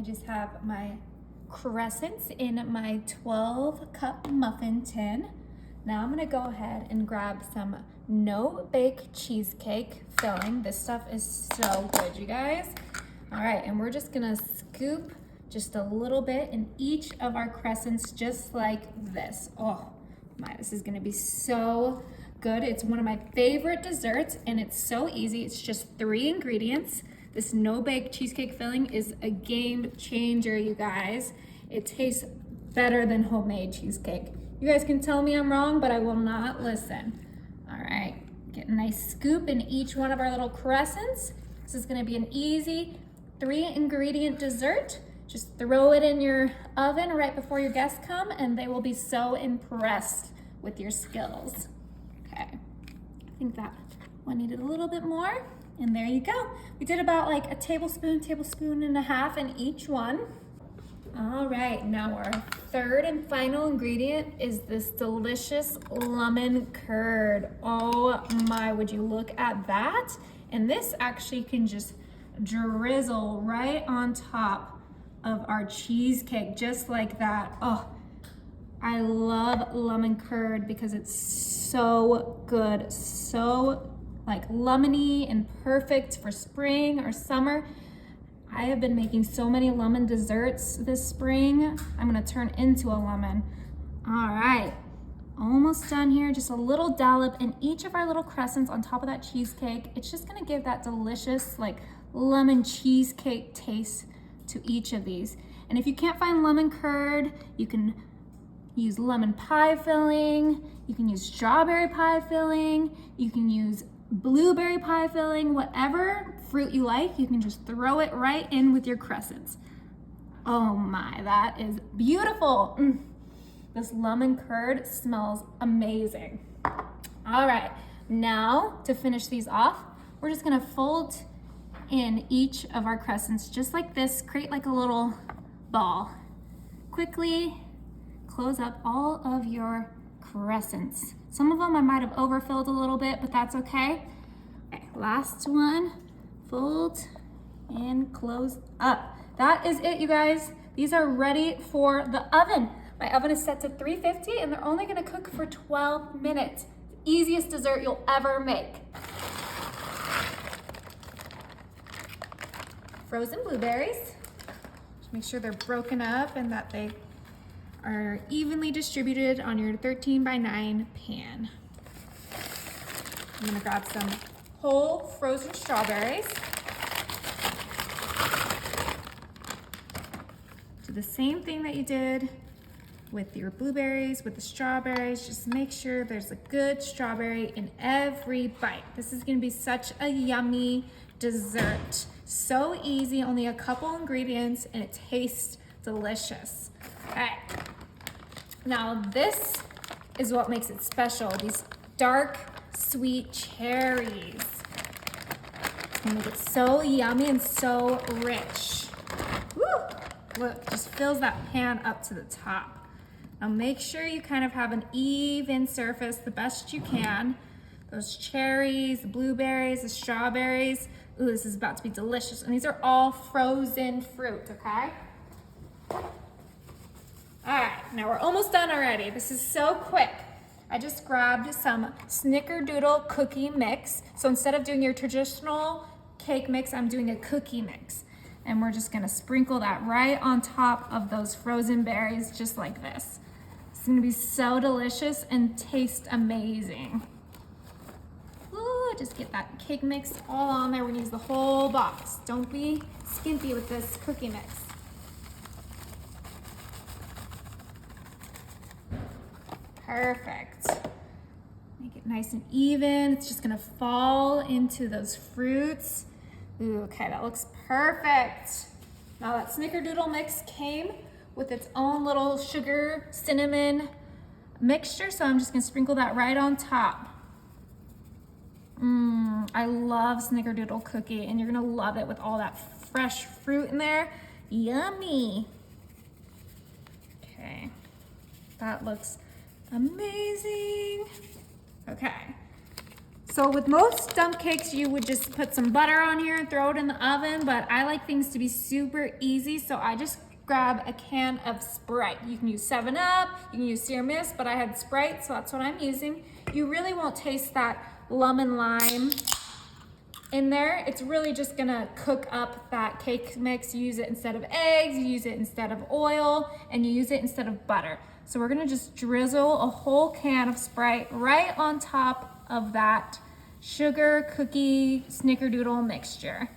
just have my crescents in my 12-cup muffin tin. Now I'm gonna go ahead and grab some no-bake cheesecake filling. This stuff is so good, you guys. All right, and we're just gonna scoop just a little bit in each of our crescents, just like this. Oh my, this is gonna be so good. It's one of my favorite desserts, and it's so easy. It's just 3 ingredients. This no-bake cheesecake filling is a game changer, you guys. It tastes better than homemade cheesecake. You guys can tell me I'm wrong, but I will not listen. All right, get a nice scoop in each one of our little crescents. This is gonna be an easy 3-ingredient dessert. Just throw it in your oven right before your guests come, and they will be so impressed with your skills. Okay, I think that one needed a little bit more, and there you go. We did about like a tablespoon and a half in each one. All right, now our 3rd and final ingredient is this delicious lemon curd. Oh my, would you look at that? And this actually can just drizzle right on top of our cheesecake, just like that. Oh, I love lemon curd because it's so good, so like lemony and perfect for spring or summer. I have been making so many lemon desserts this spring. I'm gonna turn into a lemon. All right, almost done here. Just a little dollop in each of our little crescents on top of that cheesecake. It's just gonna give that delicious like lemon cheesecake taste to each of these. And if you can't find lemon curd, you can use lemon pie filling, you can use strawberry pie filling, you can use blueberry pie filling, whatever fruit you like, you can just throw it right in with your crescents. Oh my, that is beautiful. This lemon curd smells amazing. All right, now to finish these off, we're just gonna fold in each of our crescents just like this, create like a little ball. Quickly close up all of your crescents. Some of them I might have overfilled a little bit, but that's okay. Okay, last one, fold and close up. That is it, you guys. These are ready for the oven. My oven is set to 350 and they're only gonna cook for 12 minutes. Easiest dessert you'll ever make. Frozen blueberries. Just make sure they're broken up and that they are evenly distributed on your 13x9 pan. I'm gonna grab some whole frozen strawberries. Do the same thing that you did with your blueberries, with the strawberries. Just make sure there's a good strawberry in every bite. This is gonna be such a yummy dessert. So easy, only a couple ingredients, and it tastes delicious. Okay. Now this is what makes it special, these dark, sweet cherries. It's gonna make it so yummy and so rich. Woo! Look, just fills that pan up to the top. Now make sure you kind of have an even surface the best you can. Those cherries, the blueberries, the strawberries. Ooh, this is about to be delicious. And these are all frozen fruit, okay? All right, now we're almost done already. This is so quick. I just grabbed some snickerdoodle cookie mix. So instead of doing your traditional cake mix, I'm doing a cookie mix. And we're just gonna sprinkle that right on top of those frozen berries, just like this. It's gonna be so delicious and taste amazing. Ooh, just get that cake mix all on there. We're gonna use the whole box. Don't be skimpy with this cookie mix. Perfect. Make it nice and even. It's just gonna fall into those fruits. Ooh, okay, that looks perfect. Now that snickerdoodle mix came with its own little sugar, cinnamon mixture, so I'm just gonna sprinkle that right on top. I love snickerdoodle cookie, and you're gonna love it with all that fresh fruit in there. Yummy. Okay, that looks amazing. Okay, So with most dump cakes, you would just put some butter on here and throw it in the oven, but I like things to be super easy, so I just grab a can of Sprite. You can use 7-Up, you can use Sear Mist, but I had Sprite, so that's what I'm using. You really won't taste that lemon lime in there. It's really just gonna cook up that cake mix. You use it instead of eggs, you use it instead of oil, and you use it instead of butter. So we're gonna just drizzle a whole can of Sprite right on top of that sugar cookie snickerdoodle mixture.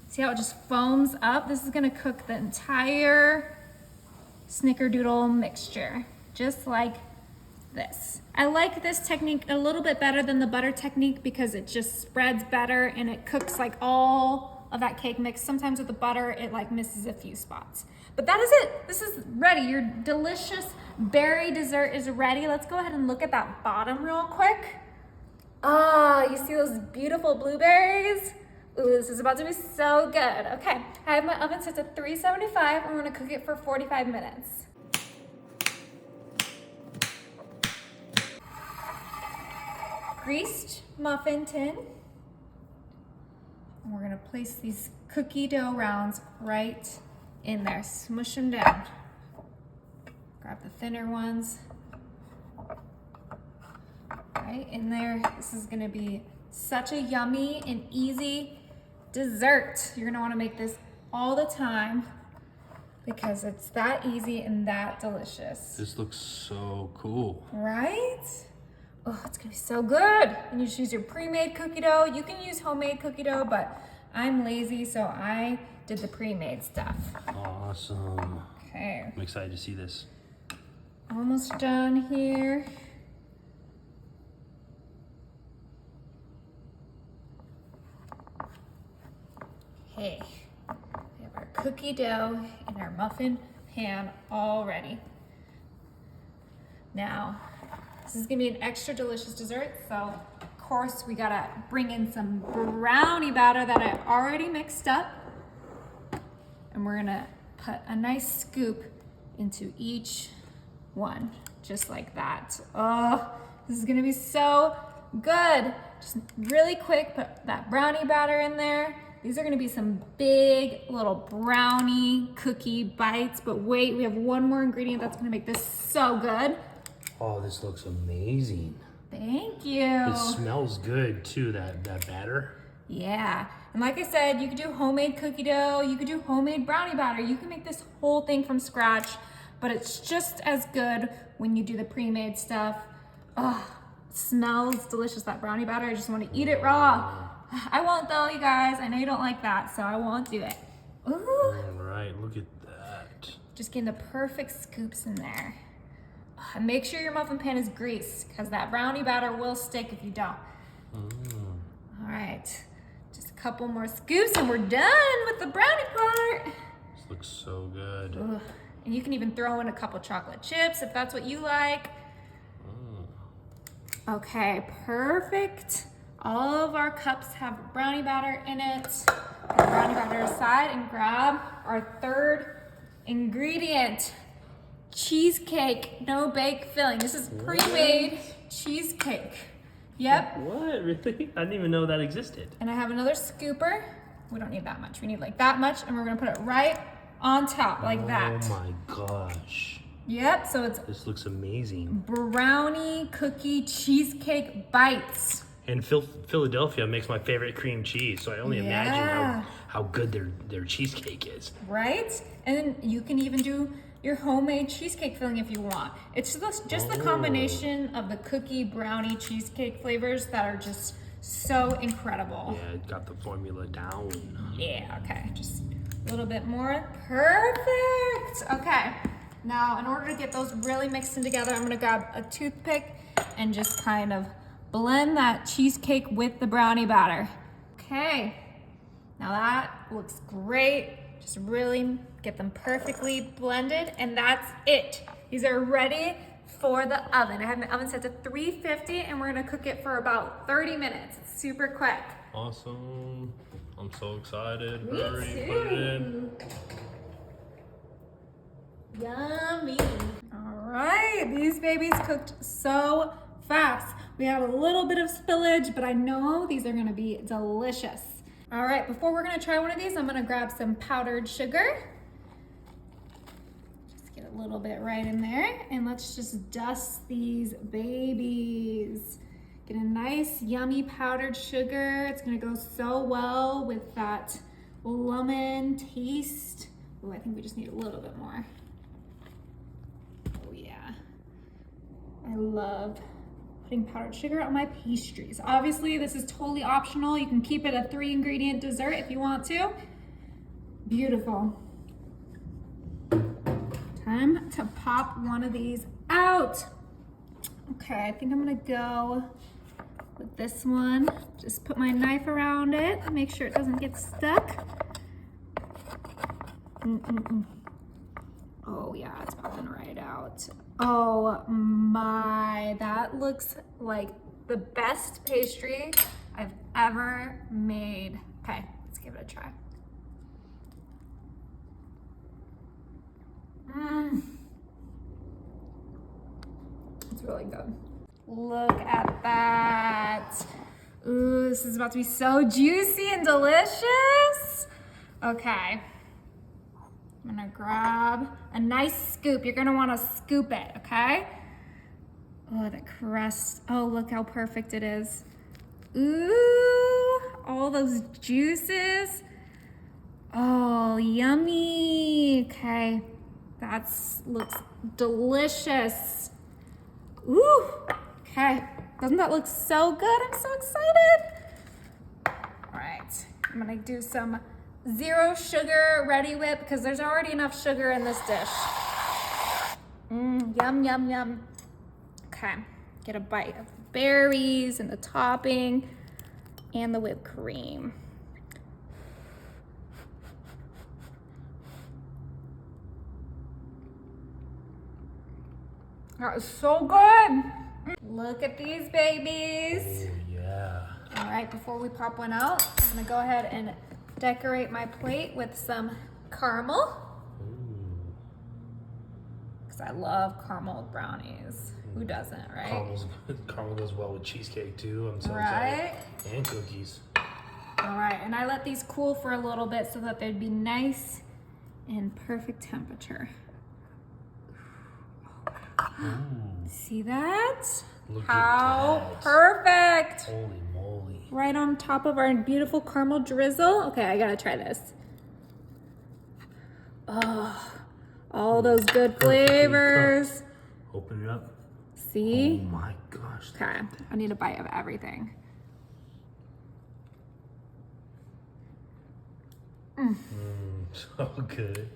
See how it just foams up? This is gonna cook the entire snickerdoodle mixture, just like this. I like this technique a little bit better than the butter technique because it just spreads better and it cooks like all of that cake mix. Sometimes with the butter, it like misses a few spots. But that is it. This is ready. Your delicious berry dessert is ready. Let's go ahead and look at that bottom real quick. Ah, you see those beautiful blueberries? Ooh, this is about to be so good. Okay, I have my oven set to 375. I'm gonna cook it for 45 minutes. Greased muffin tin. And we're gonna place these cookie dough rounds right in there. Smush them down. Grab the thinner ones. Right in there. This is gonna be such a yummy and easy dessert. You're gonna wanna make this all the time because it's that easy and that delicious. This looks so cool. Right? Oh, it's gonna be so good. And you just use your pre-made cookie dough. You can use homemade cookie dough, but I'm lazy, so I did the pre-made stuff. Awesome. Okay. I'm excited to see this. Almost done here. Okay, we have our cookie dough in our muffin pan all ready. Now, this is gonna be an extra delicious dessert, so of course we gotta bring in some brownie batter that I already mixed up. And we're gonna put a nice scoop into each one, just like that. Oh, this is gonna be so good. Just really quick, put that brownie batter in there. These are gonna be some big little brownie cookie bites, but wait, we have one more ingredient that's gonna make this so good. Oh, this looks amazing. Thank you. It smells good too, that batter. Yeah, and like I said, you could do homemade cookie dough, you could do homemade brownie batter, you can make this whole thing from scratch, but it's just as good when you do the pre-made stuff. Oh, it smells delicious, that brownie batter. I just want to eat it raw. I won't though, you guys. I know you don't like that, so I won't do it. Ooh. All right, look at that. Just getting the perfect scoops in there. And make sure your muffin pan is greased because that brownie batter will stick if you don't. All right, just a couple more scoops and we're done with the brownie part. This looks so good. Ugh. And you can even throw in a couple chocolate chips if that's what you like. Okay, perfect. All of our cups have brownie batter in it. Put the brownie batter aside and grab our third ingredient. Cheesecake, no bake filling. This is pre-made cheesecake. Yep. What, really? I didn't even know that existed. And I have another scooper. We don't need that much. We need like that much, and we're gonna put it right on top like that. Oh my gosh. Yep, so it's This looks amazing. brownie cookie cheesecake bites. And Philadelphia makes my favorite cream cheese, so I only imagine how good their cheesecake is. Right? And then you can even do your homemade cheesecake filling if you want. It's just the combination of the cookie, brownie, cheesecake flavors that are just so incredible. Yeah, it got the formula down. Yeah, okay, just a little bit more. Perfect. Okay, now in order to get those really mixed in together, I'm gonna grab a toothpick and just kind of blend that cheesecake with the brownie batter. Okay, now that looks great. Just really get them perfectly blended, and that's it. These are ready for the oven. I have my oven set to 350, and we're gonna cook it for about 30 minutes. It's super quick. Awesome. I'm so excited. Me Hurry, too. put it in. Yummy. All right, these babies cooked so fast. We have a little bit of spillage, but I know these are gonna be delicious. All right, before we're gonna try one of these, I'm gonna grab some powdered sugar. Just get a little bit right in there, and let's just dust these babies. Get a nice, yummy powdered sugar. It's gonna go so well with that lemon taste. Oh, I think we just need a little bit more. Oh yeah. I love putting powdered sugar on my pastries. Obviously, this is totally optional. You can keep it a 3-ingredient dessert if you want to. Beautiful. Time to pop one of these out. Okay, I think I'm gonna go with this one. Just put my knife around it, make sure it doesn't get stuck. Oh yeah, it's popping right out. Oh my, that looks like the best pastry I've ever made. Okay, let's give it a try. It's really good. Look at that. Ooh, this is about to be so juicy and delicious. Okay. I'm gonna grab a nice scoop. You're gonna wanna scoop it, okay? Oh, the crust. Oh, look how perfect it is. Ooh, all those juices. Oh, yummy. Okay, that looks delicious. Ooh, okay. Doesn't that look so good? I'm so excited. All right, I'm gonna do some 0 sugar Ready Whip because there's already enough sugar in this dish. Yum, yum, yum. Okay, get a bite of the berries and the topping and the whipped cream. That is so good. Look at these babies. Oh, yeah. All right, before we pop one out, I'm gonna go ahead and decorate my plate with some caramel. Because I love caramel brownies. Who doesn't, right? Caramel goes well with cheesecake too. I'm so Right? excited. And cookies. All right, and I let these cool for a little bit so that they'd be nice and perfect temperature. See that? Look How at that. perfect. Holy moly. Right on top of our beautiful caramel drizzle. Okay, I gotta try this. Oh, all those good flavors. Open it up. See? Oh my gosh. Okay, I need a bite of everything. So good.